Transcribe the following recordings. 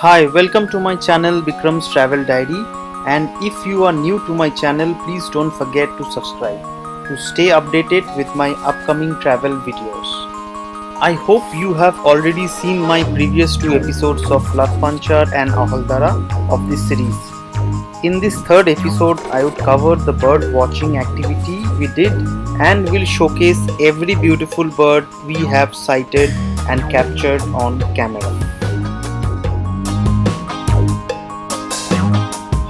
Hi, welcome to my channel Bikram's Travel Diary, and if you are new to my channel, please don't forget to subscribe to stay updated with my upcoming travel videos. I hope you have already seen my previous two episodes of Latpanchar and Ahaldara of this series. In this third episode, I would cover the bird watching activity we did and will showcase every beautiful bird we have sighted and captured on camera.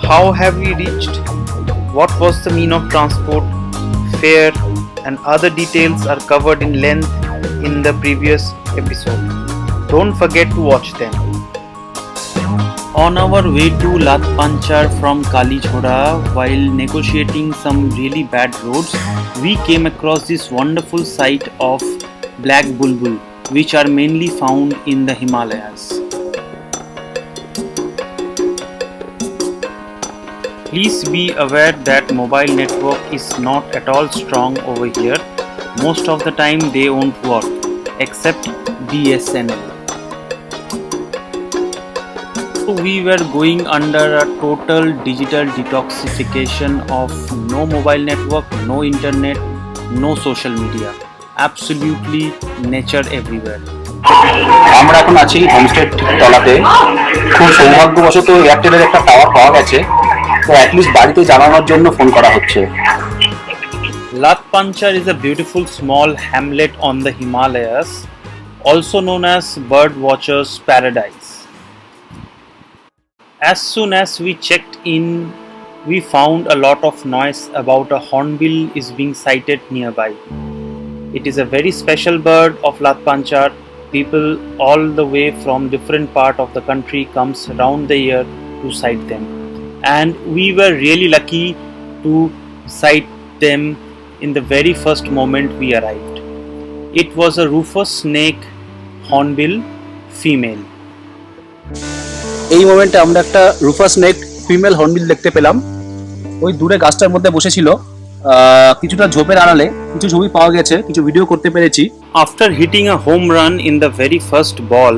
How have we reached? What was the mean of transport, fare, and other details are covered in length in the previous episode. Don't forget to watch them. On our way to Latpanchar from Kalijhoda, while negotiating some really bad roads, we came across this wonderful sight of black bulbul, which are mainly found in the Himalayas. Please be aware that mobile network is not at all strong over here. Most of the time they won't work, except BSNL. So we were going under a total digital detoxification of no mobile network, no internet, no social media. Absolutely nature everywhere. আমরা এখন আছি হোমস্টের তলাতে। খুব সৌভাগ্যবশত এয়ারটেলের একটা tower পাওয়া গেছে, তো অ্যাটলিস্ট বাড়িতে জানানোর জন্য ফোন করা হচ্ছে। Latpanchar is a beautiful small hamlet on the Himalayas, also known as bird watchers' paradise. As soon as we checked in, we found a lot of noise about a hornbill is being sighted nearby. It is a very special bird of Latpanchar. People all the way from different part of the country comes round the year to sight them, and we were really lucky to sight them in the very first moment we arrived. It was a rufous snake hornbill female. এই মোমেন্টে আমরা একটা রুফাস necked female hornbill দেখতে পেলাম। ওই দূরে গাছটার মধ্যে বসেছিল। কিছুটা ঝোপের আড়ালে কিছু ছবি পাওয়া গেছে, কিছু ভিডিও করতে পেরেছি। After hitting a home run in the very first ball,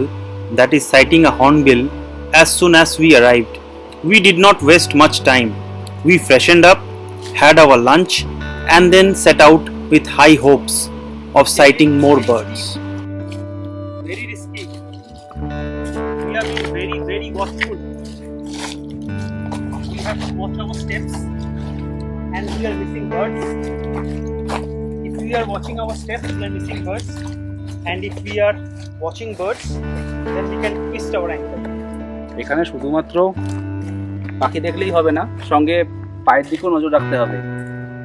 that is sighting a hornbill, as soon as we arrived, we did not waste much time. We freshened up, had our lunch, and then set out with high hopes of sighting more birds. Very risky. We are being very watchful. We have to watch our steps, and we are missing birds. If we are watching our steps, we are missing birds, and if we are watching birds, then we can twist our ankle. এখানে শুধুমাত্র পাখি দেখলেই হবে না, সঙ্গে পায়ের দিকেও নজর রাখতে হবে,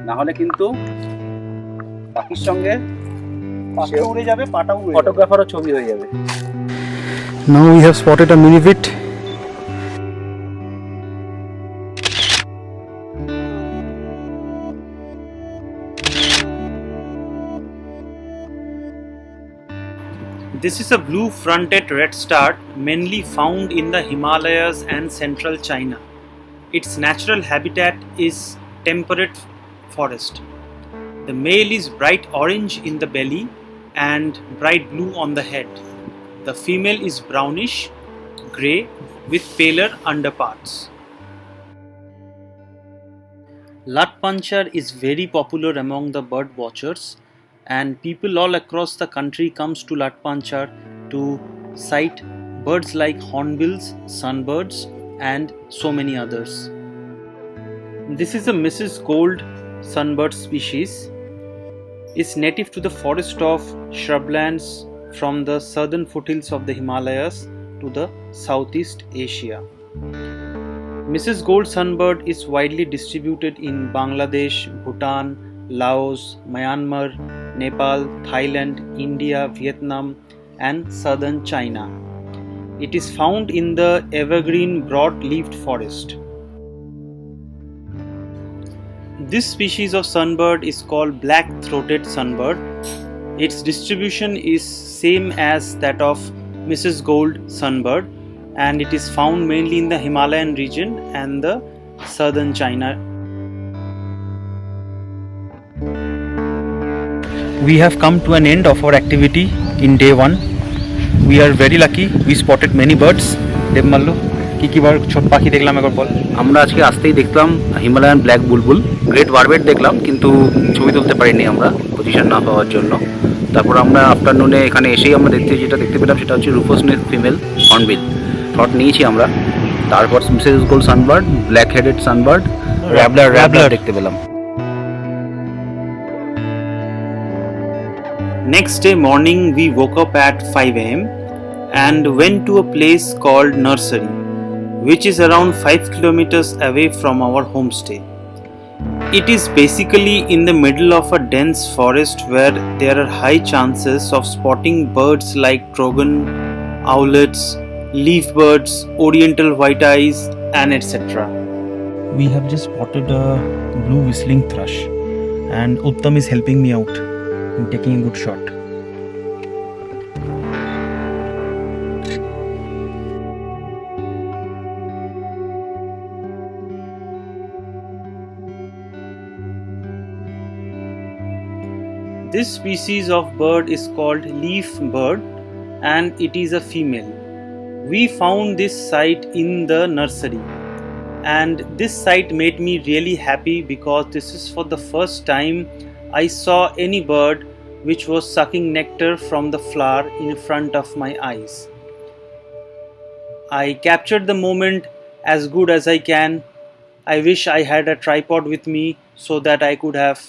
না হলে কিন্তু পাখির সঙ্গে পাখি উড়ে যাবে, পাটাও উড়ে যাবে, ফটোগ্রাফারও ছবি হয়ে যাবে। Now we have spotted a minivit. This is a blue-fronted redstart mainly found in the Himalayas and central China. Its natural habitat is temperate forest. The male is bright orange in the belly and bright blue on the head. The female is brownish grey with paler underparts. Latpanchar is very popular among the bird watchers, and people all across the country comes to Latpanchar to sight birds like hornbills, sunbirds, and so many others. This is a Mrs. Gold sunbird species. It's native to the forest of shrublands from the southern foothills of the Himalayas to the Southeast Asia. Mrs. Gold sunbird is widely distributed in Bangladesh, Bhutan, Laos, Myanmar, Nepal, Thailand, India, Vietnam, and southern China. It is found in the evergreen broad-leaved forest. This species of sunbird is called black-throated sunbird. Its distribution is same as that of Mrs. Gold sunbird, and it is found mainly in the Himalayan region and the southern China. We have come to an end of our activity in day 1. We are very lucky. We spotted many birds দেব মাল্ল কি বার ছোট পাখি দেখলাম একবার বল। আমরা আজকে আসতেই দেখলাম Himalayan black বুলবুল, great বারবেট দেখলাম, কিন্তু ছবি তুলতে পারিনি আমরা পজিশন না পাওয়ার জন্য। তারপর আমরা আফটারনুনে এখানে এসেই আমরা যেটা দেখতে পেলাম সেটা হচ্ছে rufous necked female hornbill shot নিয়েছি আমরা। তারপর Mrs Gould sunbird, black headed sunbird, babbler দেখতে পেলাম। Next day morning we woke up at 5 am and went to a place called Nursery, which is around 5 kilometers away from our homestay. It is basically in the middle of a dense forest where there are high chances of spotting birds like trogon, owlets, leaf birds, oriental white eyes, and etc. We have just spotted a blue whistling thrush, and Uttam is helping me out in taking a good shot. This species of bird is called leaf bird and it is a female. We found this site in the nursery and this site made me really happy because this is for the first time I saw any bird which was sucking nectar from the flower in front of my eyes. I captured the moment as good as I can. I wish I had a tripod with me so that I could have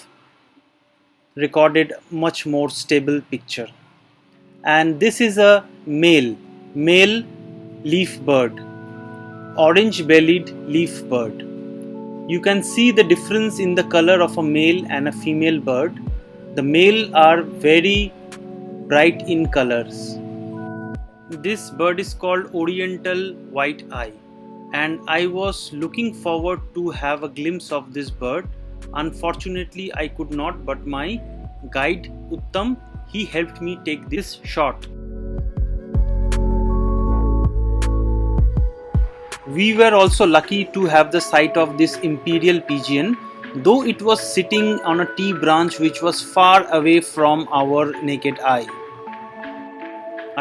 recorded much more stable picture. And this is a male leaf bird, orange bellied leaf bird. You can see the difference in the color of a male and a female bird. The male are very bright in colors. This bird is called oriental white eye and I was looking forward to have a glimpse of this bird. Unfortunately I could not, but my guide Uttam, he helped me take this shot. We were also lucky to have the sight of this imperial pigeon, though it was sitting on a tree branch which was far away from our naked eye.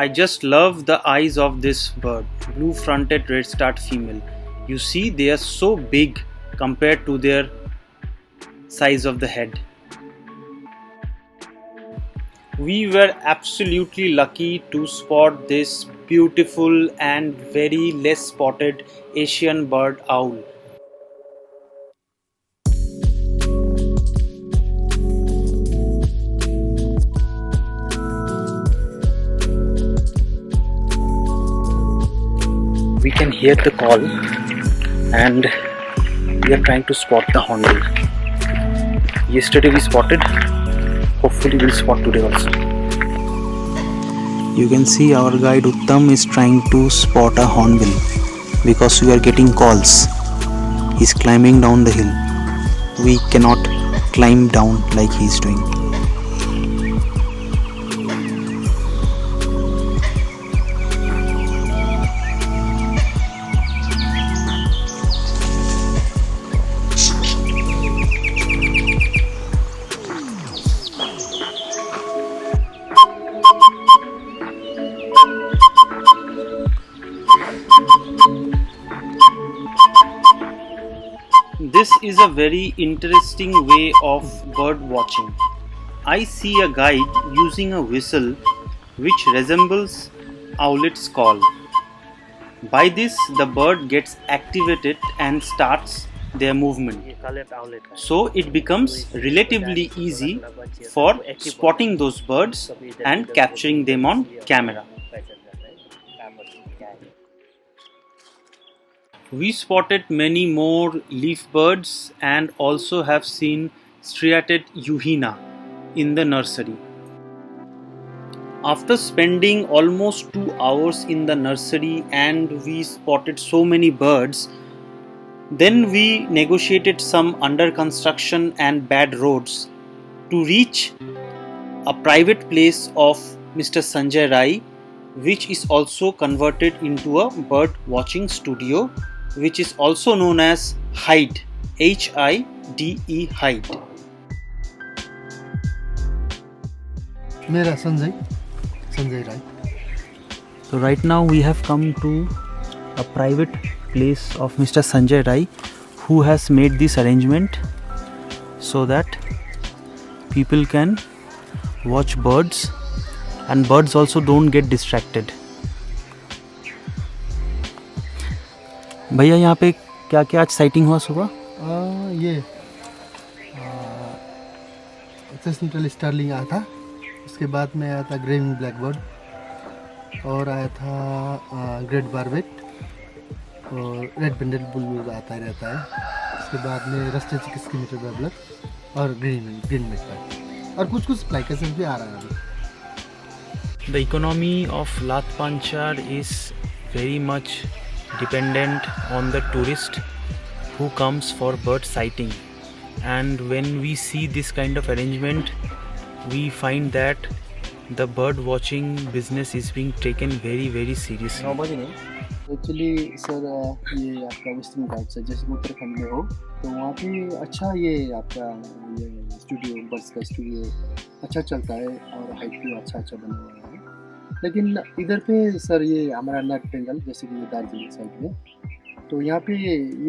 I just love the eyes of this bird, blue fronted redstart female. You see, they are so big compared to their size of the head. We were absolutely lucky to spot this beautiful and very less spotted Asian bird owl. We can hear the call and we are trying to spot the hornbill. Yesterday we spotted, hopefully we'll spot today also. You can see our guide Uttam is trying to spot a hornbill because we are getting calls. He's climbing down the hill. We cannot climb down like he's doing. This is a very interesting way of bird watching. I see a guide using a whistle which resembles owlet's call. By this, the bird gets activated and starts their movement. So it becomes relatively easy for spotting those birds and capturing them on camera. We spotted many more leaf birds and also have seen striated euhina in the nursery. After spending almost 2 hours in the nursery and we spotted so many birds, then we negotiated some under construction and bad roads to reach a private place of Mr. Sanjay Rai, which is also converted into a bird watching studio, which is also known as Hide, H-I-D-E, Hide. Mera Sanjay Rai. So right now we have come to a private place of Mr. Sanjay Rai, who has made this arrangement so that people can watch birds and birds also don't get distracted. भैया यहाँ पे क्या क्या आज sighting हुआ सुबह? ये central starling आया था, उसके बाद में आया था ग्रेविंग ब्लैकबर्ड और आया था ग्रेट बारबेट और रेड बेंडेड बुलबुल आता रहता है। उसके बाद में रस्टेड स्किमेटर वेबलर और ग्रीन मेटल और कुछ प्लाइकेशन भी आ रहा है अभी। The economy of Latpanchar is very much dependent on the tourist who comes for bird sighting, and when we see this kind of arrangement we find that the bird watching business is being taken very seriously. Actually sir ये आपका western घाट से जैसे उत्तराखंड में हो तो वहाँ पे अच्छा ये आपका ये स्टूडियो बर्ड्स का स्टूडियो अच्छा चलता है और हाइट भी अच्छा बना हुआ है। लेकिन इधर पे सर ये हमारा नॉर्थ बंगाल जैसे कि दार्जिलिंग साइड में तो यहाँ पे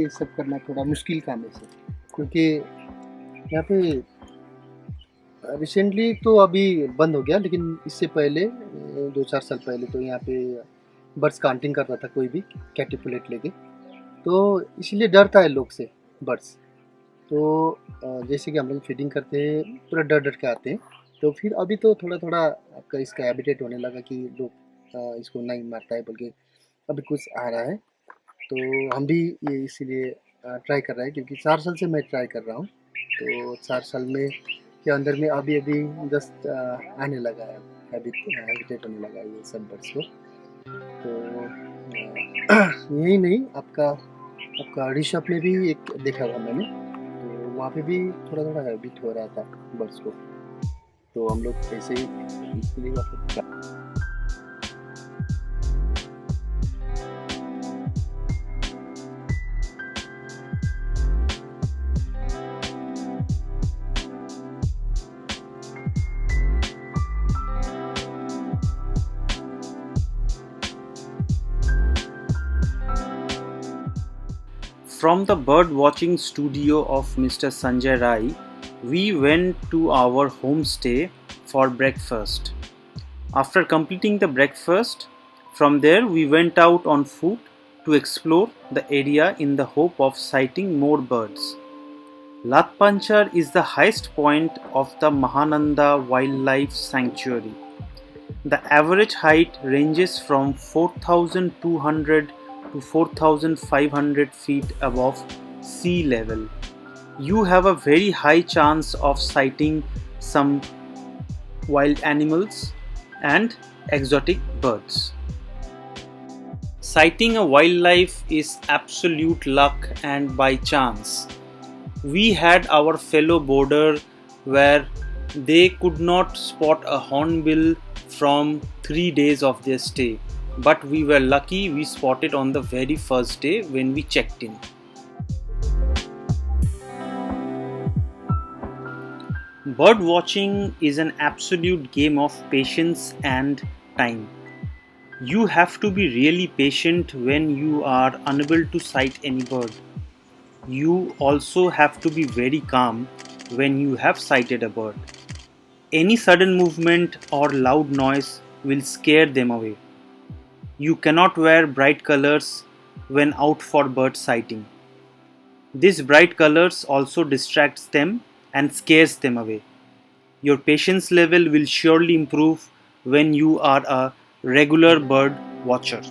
ये सब करना थोड़ा मुश्किल काम है सर, क्योंकि यहाँ पे रिसेंटली तो अभी बंद हो गया, लेकिन इससे पहले 2-4 साल पहले तो यहाँ पे बर्ड्स का हंटिंग करता था कोई भी कैटरपिलर लेके, तो इसलिए डरता है लोग से बर्ड्स। तो जैसे कि हम लोग फीडिंग करते हैं पूरा डर के आते हैं, तो फिर अभी तो थोड़ा आपका इसका हैबिटेट होने लगा कि लोग इसको नहीं मारता है, बल्कि अभी कुछ आ रहा है। तो हम भी ये इसीलिए ट्राई कर रहे हैं, क्योंकि 4 साल से मैं ट्राई कर रहा हूँ, तो 4 साल में के अंदर में अभी जस्ट आने लगा है, हैबिटेट होने लगा है ये सब बर्ड्स को। तो यही नहीं आपका ऋषभ में भी एक देखा हुआ मैंने, तो वहाँ पे भी थोड़ा हैबिट हो रहा था बर्ड्स को, तो हम लोग ऐसे ही इसलिए From the bird watching studio of Mr. Sanjay Rai, we went to our homestay for breakfast. After completing the breakfast, from there we went out on foot to explore the area in the hope of sighting more birds. Latpanchar is the highest point of the Mahananda Wildlife Sanctuary. The average height ranges from 4,200 to 4,500 feet above sea level. You have a very high chance of sighting some wild animals and exotic birds. Sighting a wildlife is absolute luck and by chance. We had our fellow boarder where they could not spot a hornbill from 3 days of their stay, but we were lucky we spotted on the very first day when we checked in. Bird watching is an absolute game of patience and time. You have to be really patient when you are unable to sight any bird. You also have to be very calm when you have sighted a bird. Any sudden movement or loud noise will scare them away. You cannot wear bright colors when out for bird sighting. These bright colors also distracts them and scares them away. Your patience level will surely improve when you are a regular bird watcher.